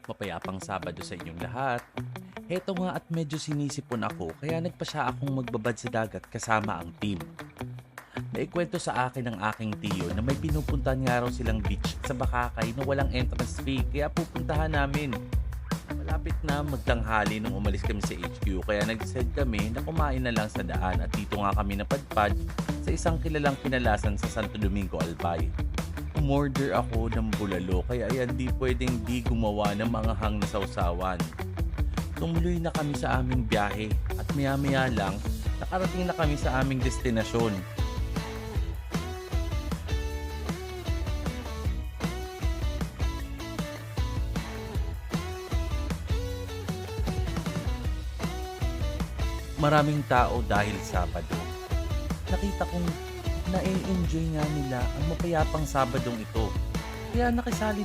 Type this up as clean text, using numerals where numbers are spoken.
Mapayapang Sabado sa inyong lahat. Heto nga at medyo sinisipon ako kaya nagpasya akong magbabad sa dagat kasama ang team. Naikwento sa akin ng aking tiyo na may pinupuntahan nga raw silang beach sa Bakakay na walang entrance fee kaya pupuntahan namin. Malapit na magtanghali nung umalis kami sa HQ kaya nag-decide kami na kumain na lang sa daan at dito nga kami napadpad sa isang kilalang pinalasan sa Santo Domingo, Albay. Umorder ako ng bulalo kaya ayan di pwedeng di gumawa ng mga hang na sausawan. Tumuloy na kami sa aming biyahe at maya-maya lang nakarating na kami sa aming destinasyon. Maraming tao dahil Sabado. Nakita kong na-enjoy nga nila ang mapayapang Sabadong ito. Kaya nakisali